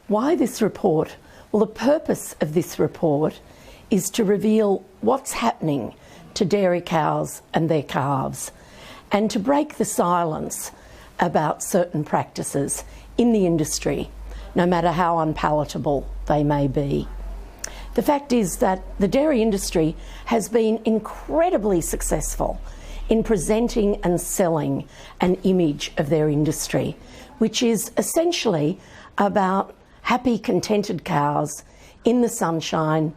Why this report? Well, the purpose of this report is to reveal what's happening to dairy cows and their calves, and to break the silence about certain practices in the industry, no matter how unpalatable they may be. The fact is that the dairy industry has been incredibly successful in presenting and selling an image of their industry, which is essentially about happy, contented cows in the sunshine,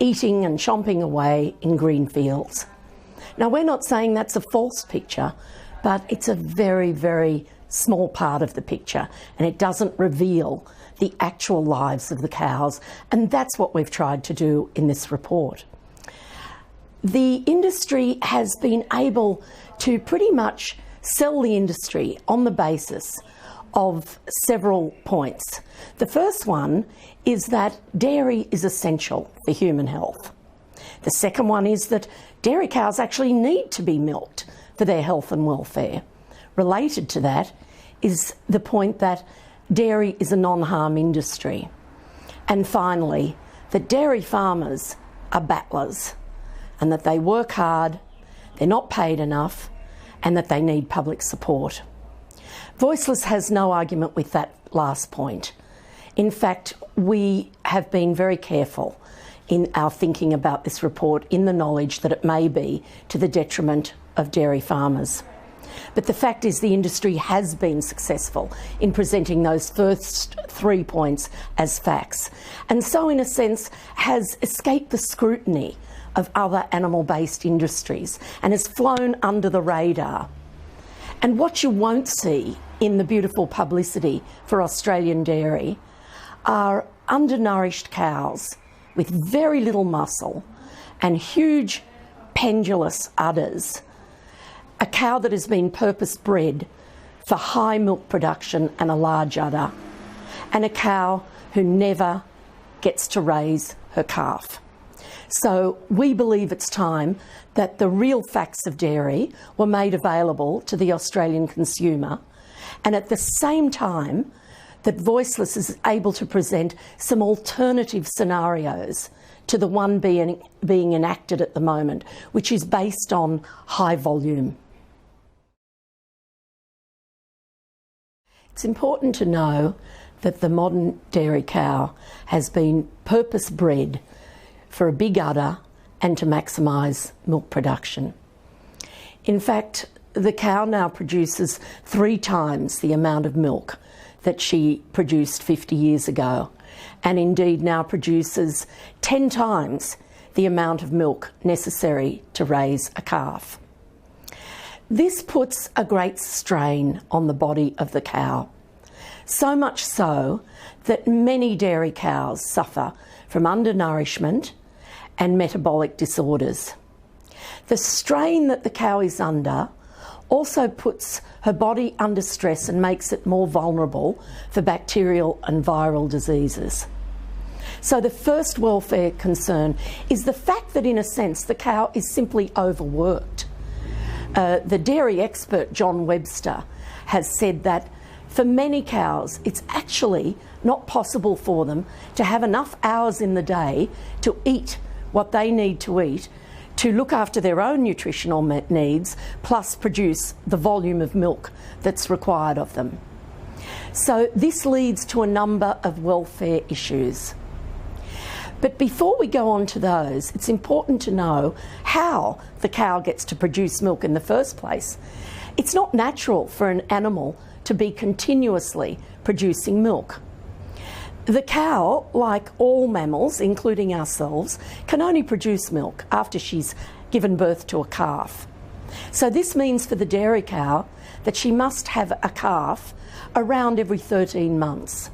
eating and chomping away in green fields. Now, we're not saying that's a false picture, but it's a very, very small part of the picture, and it doesn't reveal the actual lives of the cows, and that's what we've tried to do in this report. The industry has been able to pretty much sell the industry on the basis of several points. The first one is that dairy is essential for human health. The second one is that dairy cows actually need to be milked for their health and welfare. Related to that is the point that dairy is a non-harm industry. And finally, that dairy farmers are battlers, and that they work hard, they're not paid enough, and that they need public support. Voiceless has no argument with that last point. In fact, we have been very careful in our thinking about this report, in the knowledge that it may be to the detriment of dairy farmers. But the fact is the industry has been successful in presenting those first 3 points as facts, and so in a sense has escaped the scrutiny of other animal-based industries and has flown under the radar. And what you won't see in the beautiful publicity for Australian dairy are undernourished cows with very little muscle and huge pendulous udders. A cow that has been purpose-bred for high milk production and a large udder, and a cow who never gets to raise her calf. So we believe it's time that the real facts of dairy were made available to the Australian consumer, and at the same time that Voiceless is able to present some alternative scenarios to the one being enacted at the moment, which is based on high volume. It's important to know that the modern dairy cow has been purpose-bred for a big udder and to maximise milk production. In fact, the cow now produces 3 times the amount of milk that she produced 50 years ago, and indeed now produces 10 times the amount of milk necessary to raise a calf. This puts a great strain on the body of the cow, so much so that many dairy cows suffer from undernourishment and metabolic disorders. The strain that the cow is under also puts her body under stress and makes it more vulnerable for bacterial and viral diseases. So the first welfare concern is the fact that, in a sense, the cow is simply overworked. The dairy expert John Webster has said that for many cows it's actually not possible for them to have enough hours in the day to eat what they need to eat, to look after their own nutritional needs, plus produce the volume of milk that's required of them. So this leads to a number of welfare issues. But before we go on to those, it's important to know how the cow gets to produce milk in the first place. It's not natural for an animal to be continuously producing milk. The cow, like all mammals, including ourselves, can only produce milk after she's given birth to a calf. So this means for the dairy cow that she must have a calf around every 13 months.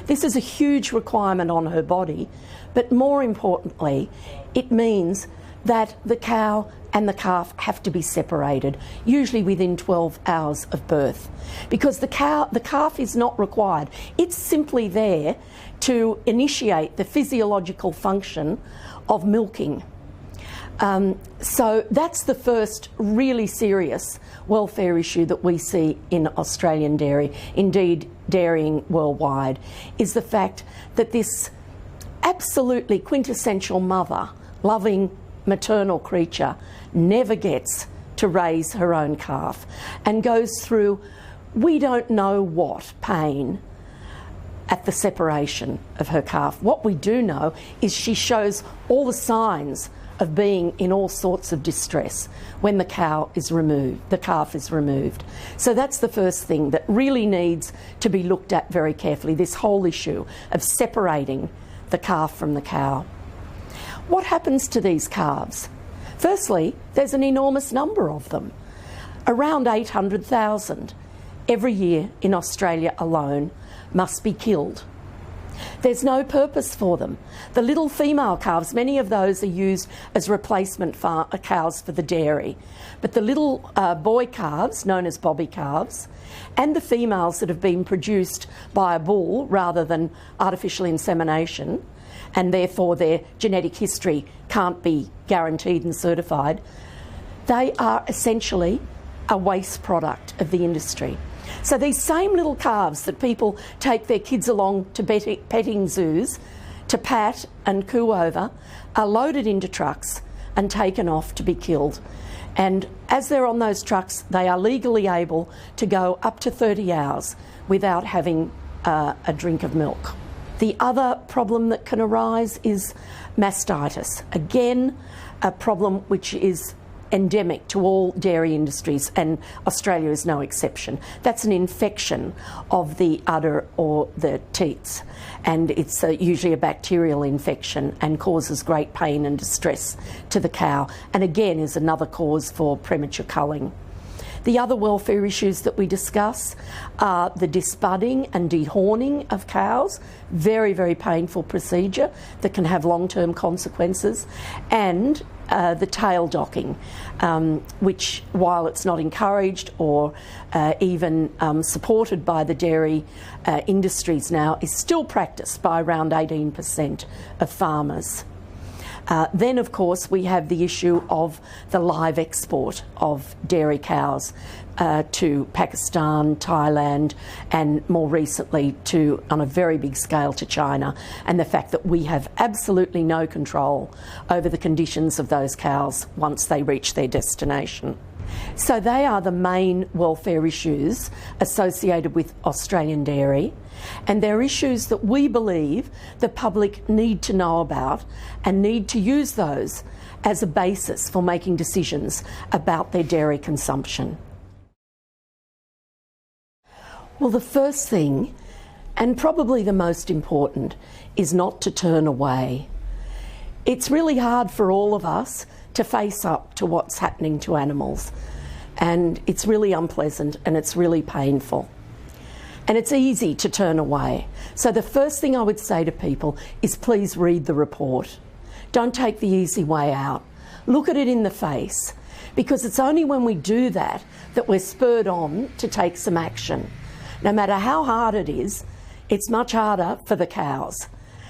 This is a huge requirement on her body, but more importantly, it means that the cow and the calf have to be separated, usually within 12 hours of birth, because the calf is not required. It's simply there to initiate the physiological function of milking. So that's the first really serious welfare issue that we see in Australian dairy, indeed dairying worldwide, is the fact that this absolutely quintessential mother, loving maternal creature, never gets to raise her own calf and goes through we don't know what pain at the separation of her calf. What we do know is she shows all the signs of being in all sorts of distress when the calf is removed. So that's the first thing that really needs to be looked at very carefully, this whole issue of separating the calf from the cow. What happens to these calves? Firstly, there's an enormous number of them, around 800,000 every year in Australia alone must be killed. There's no purpose for them. The little female calves, many of those are used as replacement cows for the dairy. But the little boy calves, known as bobby calves, and the females that have been produced by a bull rather than artificial insemination, and therefore their genetic history can't be guaranteed and certified, they are essentially a waste product of the industry. So these same little calves that people take their kids along to petting zoos to pat and coo over are loaded into trucks and taken off to be killed. And as they're on those trucks, they are legally able to go up to 30 hours without having a drink of milk. The other problem that can arise is mastitis. Again, a problem which is endemic to all dairy industries, and Australia is no exception. That's an infection of the udder or the teats, and it's usually a bacterial infection and causes great pain and distress to the cow, and again is another cause for premature culling. The other welfare issues that we discuss are the disbudding and dehorning of cows, very, very painful procedure that can have long-term consequences, and the tail docking, which, while it's not encouraged or even supported by the dairy industries now, is still practiced by around 18% of farmers. Then, of course, we have the issue of the live export of dairy cows to Pakistan, Thailand, and more recently on a very big scale to China, and the fact that we have absolutely no control over the conditions of those cows once they reach their destination. So they are the main welfare issues associated with Australian dairy, and they're issues that we believe the public need to know about and need to use those as a basis for making decisions about their dairy consumption. Well, the first thing, and probably the most important, is not to turn away. It's really hard for all of us to face up to what's happening to animals, and it's really unpleasant and it's really painful. And it's easy to turn away. So the first thing I would say to people is please read the report. Don't take the easy way out. Look at it in the face, because it's only when we do that that we're spurred on to take some action. No matter how hard it is, it's much harder for the cows.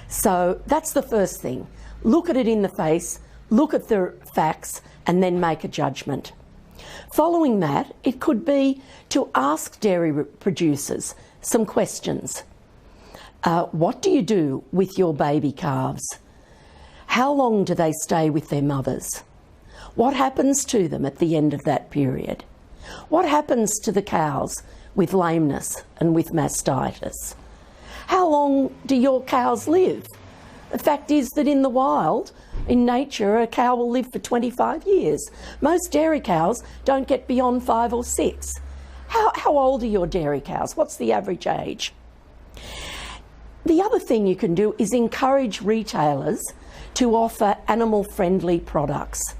So that's the first thing. Look at it in the face, look at the facts, and then make a judgment. Following that, it could be to ask dairy producers some questions. What do you do with your baby calves? How long do they stay with their mothers? What happens to them at the end of that period? What happens to the cows with lameness and with mastitis? How long do your cows live? The fact is that in the wild, in nature, a cow will live for 25 years. Most dairy cows don't get beyond 5 or 6. How old are your dairy cows? What's the average age? The other thing you can do is encourage retailers to offer animal-friendly products.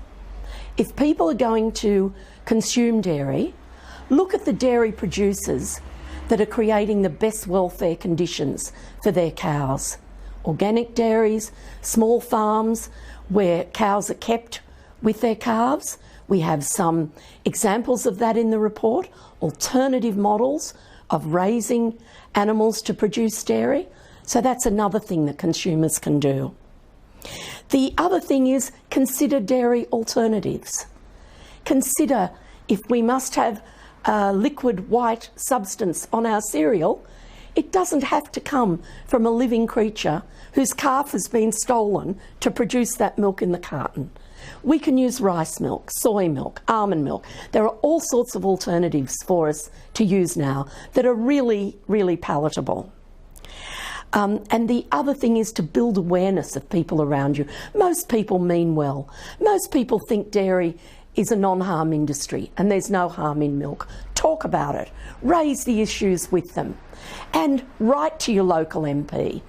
If people are going to consume dairy, look at the dairy producers that are creating the best welfare conditions for their cows. Organic dairies, small farms where cows are kept with their calves. We have some examples of that in the report. Alternative models of raising animals to produce dairy. So that's another thing that consumers can do. The other thing is consider dairy alternatives. Consider if we must have a liquid white substance on our cereal, it doesn't have to come from a living creature whose calf has been stolen to produce that milk in the carton. We can use rice milk, soy milk, almond milk. There are all sorts of alternatives for us to use now that are really, really palatable. And the other thing is to build awareness of people around you. Most people mean well. Most people think dairy is a non-harm industry and there's no harm in milk. Talk about it. Raise the issues with them. And write to your local MP.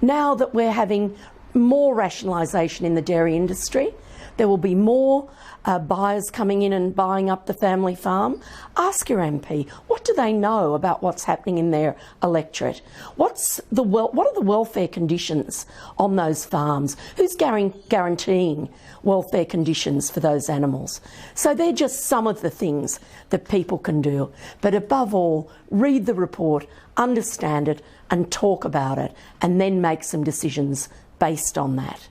Now that we're having more rationalisation in the dairy industry, there will be more buyers coming in and buying up the family farm. Ask your MP, what do they know about what's happening in their electorate? What are the welfare conditions on those farms? Who's guaranteeing welfare conditions for those animals? So they're just some of the things that people can do. But above all, read the report, understand it, and talk about it, and then make some decisions based on that.